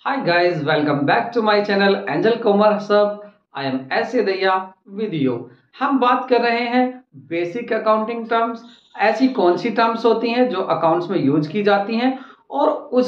Hi guys, welcome back to my channel Angel Commerce Hub. I am S.A. Daya with you. हम बात कर रहे हैं basic accounting terms. ऐसी कौन सी टर्म्स होती हैं जो अकाउंट्स में यूज की जाती हैं, और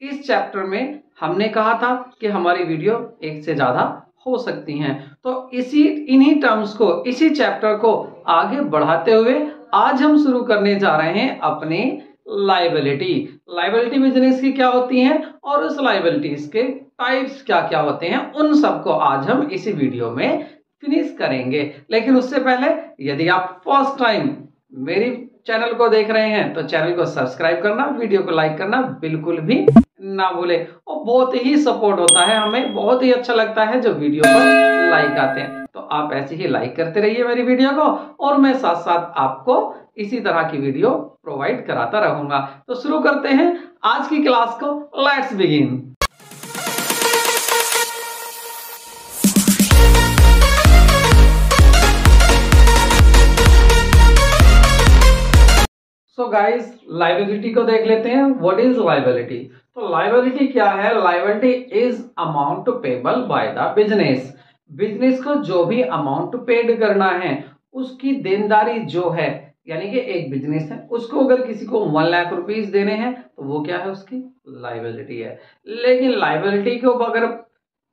इस चैप्टर में हमने कहा था कि हमारी वीडियो एक से ज्यादा हो सकती हैं। तो इन्हीं टर्म्स को, इसी चैप्टर को आगे बढ़ाते हुए आज हम शुरू करने जा रहे हैं अपनी लाइबिलिटी बिजनेस की क्या होती हैं और उस लाइबिलिटीज के टाइप्स क्या क्या होते हैं, उन सबको आज हम इसी वीडियो में फिनिश करेंगे। लेकिन उससे पहले यदि आप फर्स्ट टाइम मेरी चैनल को देख रहे हैं तो चैनल को सब्सक्राइब करना, वीडियो को लाइक करना बिल्कुल भी ना भूले। और बहुत ही सपोर्ट होता है, हमें बहुत ही अच्छा लगता है जो वीडियो पर लाइक आते हैं। तो आप ऐसे ही लाइक करते रहिए मेरी वीडियो को, और मैं साथ साथ आपको इसी तरह की वीडियो प्रोवाइड कराता रहूंगा। तो शुरू करते हैं आज की क्लास को। Let's begin. So guys, liability को देख लेते हैं। What is liability? तो लायबिलिटी क्या है? Liability is amount payable by the business. Business को जो भी अमाउंट पेड करना है, उसकी देनदारी जो है, यानी कि एक बिजनेस है, उसको अगर किसी को 1 लाख रुपीस देने हैं तो वो क्या है? उसकी लायबिलिटी है। लेकिन लायबिलिटी को अगर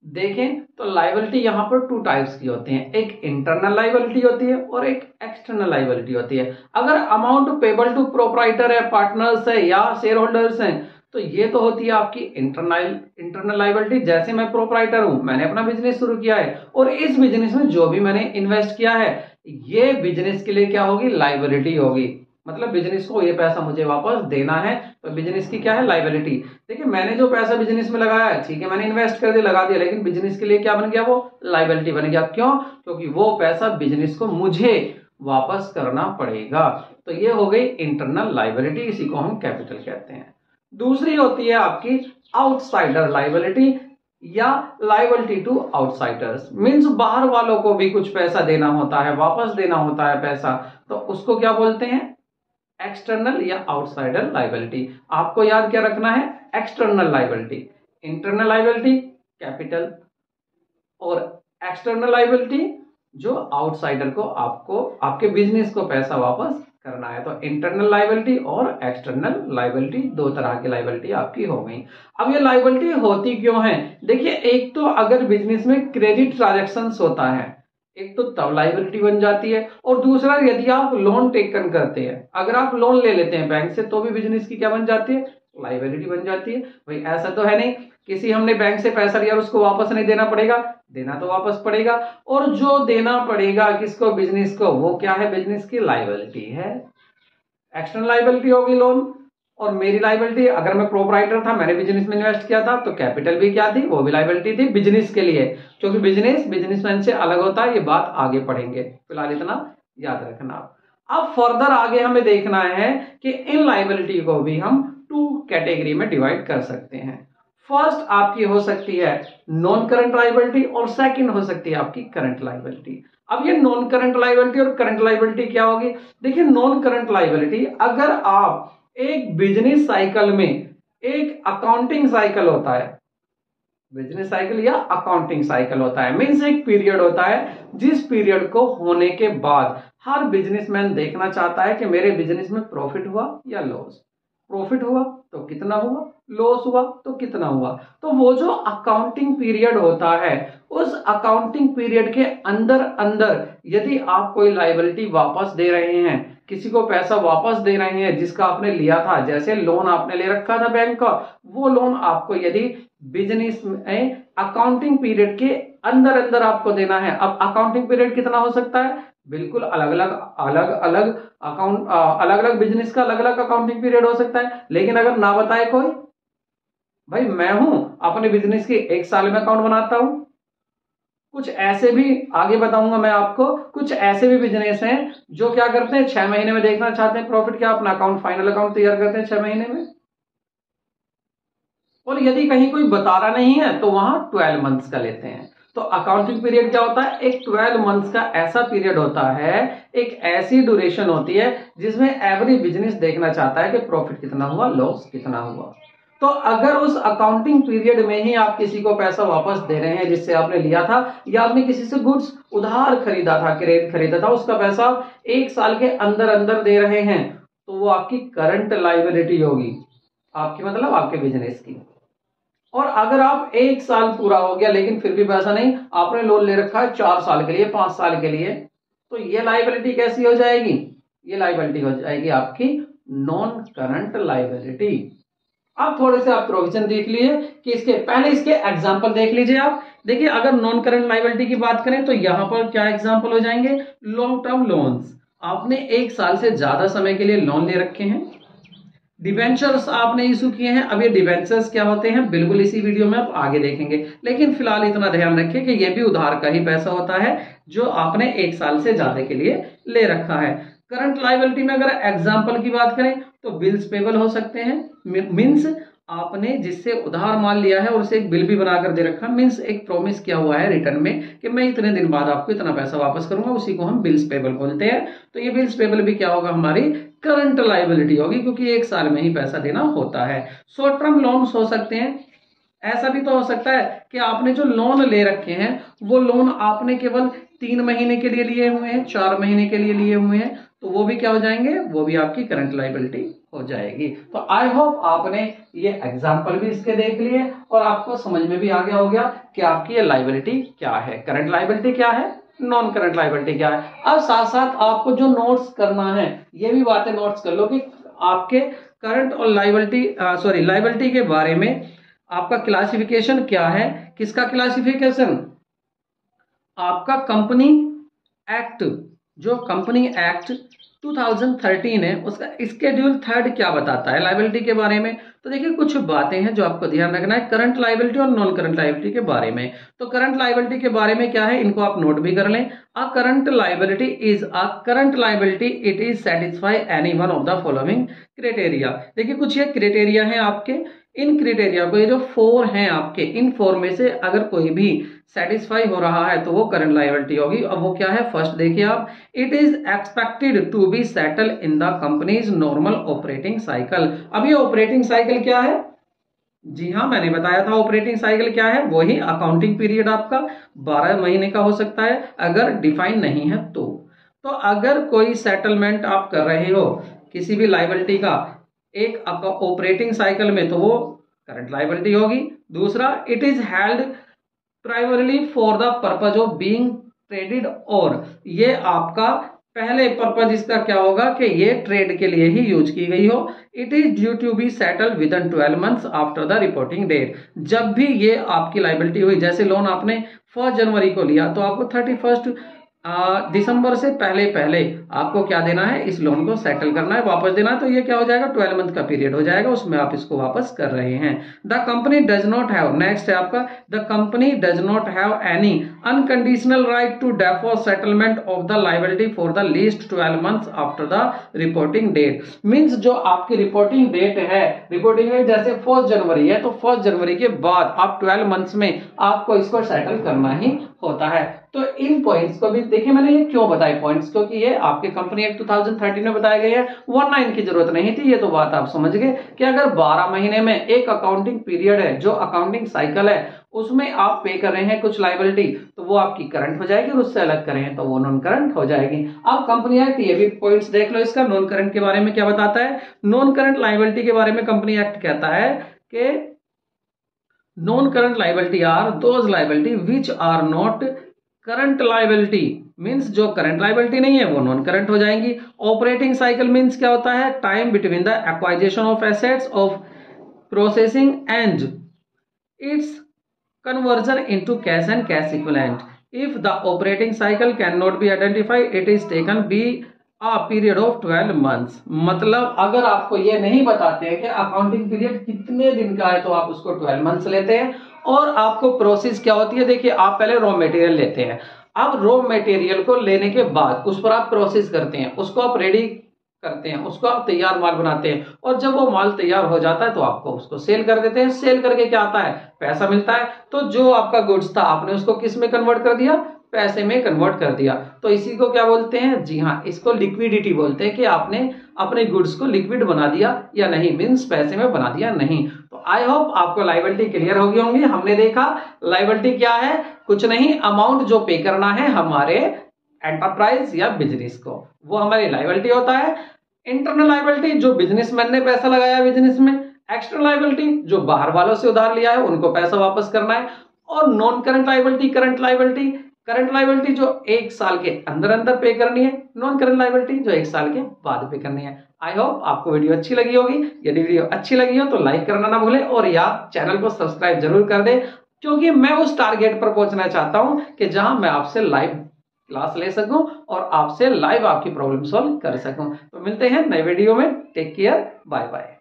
देखें तो लायबिलिटी यहाँ पर 2 टाइप्स की होती हैं। एक इंटरनल लायबिलिटी होती है और एक एक्सटर्नल लायबिलिटी होती है। अगर अमाउंट पेबल टू प्रोप्राइटर है, पार्टनर्स है या शेयर होल्डर्स हैं, तो ये तो होती है आपकी इंटरनल लायबिलिटी। जैसे मैं प्रोप्राइटर हूं, मैंने अपना बिजनेस शुरू किया है और इस बिजनेस में जो भी मैंने इन्वेस्ट किया है, ये बिजनेस के लिए क्या होगी? लायबिलिटी होगी। मतलब बिजनेस को ये पैसा मुझे वापस देना है, तो बिजनेस की क्या है? लायबिलिटी। देखिए, मैंने जो पैसा बिजनेस में लगाया है, ठीक है, मैंने इन्वेस्ट कर दिया, लगा दिया, लेकिन बिजनेस के लिए क्या बन गया? वो लायबिलिटी बन गया। क्यों? क्योंकि वो पैसा बिजनेस को मुझे वापस करना पड़ेगा। तो ये हो गई इंटरनल लायबिलिटी, इसी को हम कैपिटल कहते हैं। दूसरी होती है आपकी आउटसाइडर लायबिलिटी या लायबिलिटी टू आउटसाइडर्स। मीन्स बाहर वालों को भी कुछ पैसा देना होता है, वापस देना होता है पैसा, तो उसको क्या बोलते हैं? एक्सटर्नल या आउटसाइडर लायबिलिटी। आपको याद क्या रखना है? External liability, internal liability capital, और एक्सटर्नल लायबिलिटी जो आउटसाइडर को, आपको आपके बिजनेस को पैसा वापस करना है। तो इंटरनल लायबिलिटी और एक्सटर्नल लायबिलिटी, 2 तरह की लायबिलिटी आपकी हो गई। अब ये लायबिलिटी होती क्यों है? देखिए, एक तो अगर बिजनेस में क्रेडिट ट्रांजैक्शंस होता है, एक तो तब लायबिलिटी बन जाती है, और दूसरा यदि आप लोन टेकन करते हैं, अगर आप लोन ले लेते हैं बैंक से, तो भी बिजनेस की क्या बन जाती है? लायबिलिटी बन जाती है। भाई ऐसा तो है नहीं किसी हमने बैंक से पैसा लिया और उसको वापस नहीं देना पड़ेगा, देना तो वापस पड़ेगा। और जो देना पड़ेगा किसको? बिजनेस को। वो क्या है? बिजनेस की लायबिलिटी है। एक्सटर्नल लायबिलिटी होगी लोन, और मेरी लायबिलिटी, अगर मैं प्रोप्राइटर था, मैंने बिजनेस में इन्वेस्ट किया था, तो कैपिटल भी क्या थी? वो भी लायबिलिटी थी बिजनेस के लिए, क्योंकि बिजनेस बिजनेसमैन से अलग होता है। ये बात आगे पढ़ेंगे, फिलहाल इतना याद रखना। अब फर्दर आगे हमें देखना है कि इन लायबिलिटी को भी हम 2 कैटेगरी में डिवाइड कर सकते हैं। फर्स्ट आपकी हो सकती है नॉन करंट लायबिलिटी, और सेकंड हो सकती है आपकी करंट लायबिलिटी। अब ये नॉन करंट लायबिलिटी और करंट लायबिलिटी क्या होगी? देखिए, नॉन करंट लायबिलिटी, अगर आप एक बिजनेस साइकिल में, एक अकाउंटिंग साइकिल होता है, बिजनेस साइकिल या अकाउंटिंग साइकिल होता है, मीन्स एक पीरियड होता है जिस पीरियड को होने के बाद हर बिजनेसमैन देखना चाहता है कि मेरे बिजनेस में प्रॉफिट हुआ या लॉस। प्रॉफिट हुआ तो कितना हुआ, लॉस हुआ तो कितना हुआ। तो वो जो अकाउंटिंग पीरियड होता है, उस अकाउंटिंग पीरियड के अंदर अंदर यदि आप कोई लायबिलिटी वापस दे रहे हैं, किसी को पैसा वापस दे रहे हैं जिसका आपने लिया था, जैसे लोन आपने ले रखा था बैंक का, वो लोन आपको यदि बिजनेस में अकाउंटिंग पीरियड के अंदर अंदर आपको देना है। अब अकाउंटिंग पीरियड कितना हो सकता है? बिल्कुल अलग अलग अकाउंट, अलग अलग बिजनेस का अलग अलग अकाउंटिंग पीरियड हो सकता है। लेकिन अगर ना बताए कोई, भाई मैं हूं अपने बिजनेस के 1 साल में अकाउंट बनाता हूं, कुछ ऐसे भी आगे बताऊंगा मैं आपको, कुछ ऐसे भी बिजनेस हैं जो क्या करते हैं, 6 महीने में देखना चाहते हैं प्रॉफिट क्या, अपना अकाउंट, फाइनल अकाउंट तैयार करते हैं 6 महीने में। और यदि कहीं कोई बता रहा नहीं है तो वहां 12 मंथ्स का लेते हैं। तो अकाउंटिंग पीरियड क्या होता है? एक 12 मंथ्स का ऐसा पीरियड होता है, एक ऐसी ड्यूरेशन होती है जिसमें एवरी बिजनेस देखना चाहता है कि प्रॉफिट कितना हुआ, लॉस कितना हुआ। तो अगर उस अकाउंटिंग पीरियड में ही आप किसी को पैसा वापस दे रहे हैं जिससे आपने लिया था, या आपने किसी से गुड्स उधार खरीदा था, क्रेडिट खरीदा था, उसका पैसा आप 1 साल के अंदर अंदर दे रहे हैं, तो वो आपकी करंट लायबिलिटी होगी, आपकी मतलब आपके बिजनेस की। और अगर आप 1 साल पूरा हो गया लेकिन फिर भी पैसा नहीं, आपने लोन ले रखा है 4 साल के लिए, 5 साल के लिए, तो ये लायबिलिटी कैसी हो जाएगी? ये लायबिलिटी हो जाएगी आपकी नॉन करंट लायबिलिटी। अब थोड़े से आप प्रोविजन देख लीजिए कि इसके पहले इसके एग्जांपल देख लीजिए आप। देखिए अगर नॉन करंट लायबिलिटी की बात करें तो यहां पर क्या एग्जांपल हो जाएंगे? लॉन्ग टर्म लोन्स, आपने 1 साल से ज्यादा समय के लिए लोन ले रखे हैं। डिवेंचर्स आपने इशू किए हैं। अब ये डिवेंचर्स क्या होते हैं बिल्कुल इसी वीडियो में आप आगे देखेंगे, लेकिन फिलहाल इतना ध्यान रखिए कि ये भी उधार का ही पैसा होता है जो आपने 1 साल से ज्यादा के लिए ले रखा है। करंट लायबिलिटी में अगर एग्जांपल की बात करें तो बिल्स पेबल हो सकते हैं, मींस आपने जिससे उधार माल लिया है और उसे एक बिल भी बनाकर दे रखा, मींस एक प्रॉमिस किया हुआ है रिटर्न में कि मैं इतने दिन बाद आपको इतना पैसा वापस करूंगा, उसी को हम बिल्स पेबल बोलते हैं। तो ये बिल्स पेबल भी क्या होगा? हमारी करंट लायबिलिटी होगी, क्योंकि 1 साल में ही पैसा देना होता है। शॉर्ट टर्म लोन्स हो सकते हैं। ऐसा भी तो हो सकता है कि आपने जो लोन ले रखे हैं वो लोन आपने केवल 3 महीने के लिए लिए हुए हैं, 4 महीने के लिए लिए हुए हैं, तो वो भी क्या हो जाएंगे? वो भी आपकी करंट लायबिलिटी हो जाएगी। तो आई होप आपने ये एग्जांपल भी इसके देख लिए और आपको समझ में भी आ गया हो गया कि आपकी ये लायबिलिटी क्या है, करंट लायबिलिटी क्या है, नॉन करंट लायबिलिटी क्या है। अब साथ साथ आपको जो नोट्स करना है ये भी बातें नोट्स कर लो कि आपके करंट और लायबिलिटी के बारे में आपका क्लासिफिकेशन क्या है। किसका क्लासिफिकेशन? आपका कंपनी एक्ट, जो कंपनी एक्ट 2013 है उसका स्केड्यूल 3 क्या बताता है लायबिलिटी के बारे में। तो देखिए कुछ बातें हैं जो आपको ध्यान रखना है करंट लायबिलिटी और नॉन करंट लायबिलिटी के बारे में। तो करंट लायबिलिटी के बारे में क्या है, इनको आप नोट भी कर लें। A current liability is a current liability, it is satisfy any one of the following criteria. देखिए कुछ ये क्राइटेरिया हैं आपके, इन क्राइटेरिया को, ये जो 4 हैं आपके, इन 4 में से अगर कोई भी सेटिस्फाई हो रहा है तो वो करंट लायबिलिटी होगी। अब वो क्या है? फर्स्ट देखिए आप, it is expected to be settle in the companies normal operating cycle. अब ये ऑपरेटिंग साइकिल क्या है? जी हाँ, मैंने बताया था ऑपरेटिंग साइकिल क्या है, वही अकाउंटिंग पीरियड आपका 12 महीने का हो सकता है अगर डिफाइन नहीं है तो अगर कोई सेटलमेंट आप कर रहे हो किसी भी लायबिलिटी का एक ऑपरेटिंग साइकिल में, तो वो करंट लायबिलिटी होगी। दूसरा, it is held primarily for the purpose of being traded, और ये आपका पहले पर्पज इसका क्या होगा कि ये ट्रेड के लिए ही यूज की गई हो। It is due to be settle with in 12 months after the reporting date. जब भी ये आपकी लायबिलिटी हुई, जैसे लोन आपने 1 जनवरी को लिया तो आपको 31 दिसंबर से पहले पहले आपको क्या देना है? इस लोन को सेटल करना है, वापस देना है। तो ये क्या हो जाएगा? 12 मंथ का पीरियड हो जाएगा, उसमें आप इसको वापस कर रहे हैं। The company does not have, next है आपका, the company does not have any unconditional right to defer settlement of the liability for the least 12 months after the reporting date. Means जो आपकी रिपोर्टिंग डेट है, reporting date जैसे 1 जनवरी है, तो 1 जनवरी के बाद आप 12 मंथ्स में आपको इसको सेटल करना ही होता है। तो इन पॉइंट्स को भी देखिए, मैंने ये क्यों बताए पॉइंट्स, क्योंकि ये आपके कंपनी एक्ट 2013 में बताए गए हैं, 19 की जरूरत नहीं थी। ये तो बात आप समझ गए कि अगर 12 महीने में एक अकाउंटिंग पीरियड है, जो अकाउंटिंग साइकिल है, उसमें आप पे कर रहे हैं कुछ लायबिलिटी, तो वो आपकी करंट हो जाएगी, और उससे अलग करें तो वो नॉन करंट हो जाएगी। अब कंपनी एक्ट, ये भी पॉइंट्स देख लो इसका, नॉन करंट के बारे में क्या बताता है। नॉन करंट लायबिलिटी के बारे में कंपनी एक्ट कहता है कि non current liability are those liability which are not current liability, means जो करंट लायबिलिटी नहीं है वो नॉन करंट हो जाएंगी। ऑपरेटिंग साइकिल मींस क्या होता है? Time between the acquisition of assets of processing and it's conversion into cash and cash equivalent. If the operating cycle cannot be identified, it is taken be a period of 12 months. मतलब अगर आपको ये नहीं बताते हैं कि accounting period कितने दिन का है, तो आप उसको 12 मंथ्स लेते हैं। और आपको प्रोसेस क्या होती है? देखिए, आप पहले रॉ मटेरियल लेते हैं, अब रॉ मटेरियल को लेने के बाद उस पर आप प्रोसेस करते हैं, उसको आप रेडी करते हैं, उसको आप तैयार माल बनाते हैं, और जब वो माल तैयार हो जाता है तो आपको उसको सेल कर देते हैं। सेल करके क्या आता है? पैसा मिलता है। तो जो आपका गुड्स था आपने उसको किस में कन्वर्ट कर दिया? पैसे में कन्वर्ट कर दिया। तो इसी को क्या बोलते हैं? जी हाँ, इसको लिक्विडिटी बोलते हैं कि आपने अपने गुड्स को लिक्विड बना दिया या नहीं, मींस पैसे में बना दिया नहीं। तो आई होप आपको लायबिलिटी क्लियर होगी होंगी। हमने देखा लायबिलिटी क्या है, कुछ नहीं, अमाउंट जो पे करना है हमारे एंटरप्राइज या बिजनेस को, वो हमारी लायबिलिटी होता है। इंटरनल लायबिलिटी जो बिजनेसमैन ने पैसा लगाया बिजनेस में, एक्सटर्नल लायबिलिटी जो बाहर वालों से उधार लिया है उनको पैसा वापस करना है, और non current liability, current liability जो 1 साल के अंदर अंदर पे करनी है, नॉन करंट लायबिलिटी जो 1 साल के बाद पे करनी है। आई होप आपको वीडियो अच्छी लगी होगी। यदि वीडियो अच्छी लगी हो तो लाइक करना ना भूलें, और या चैनल को सब्सक्राइब जरूर कर दें, क्योंकि मैं उस टारगेट पर पहुंचना चाहता हूं कि जहां मैं आपसे लाइव क्लास ले सकूं और आपसे लाइव आपकी प्रॉब्लम सॉल्व कर सकूं। तो मिलते हैं नए वीडियो में। Take care, bye bye.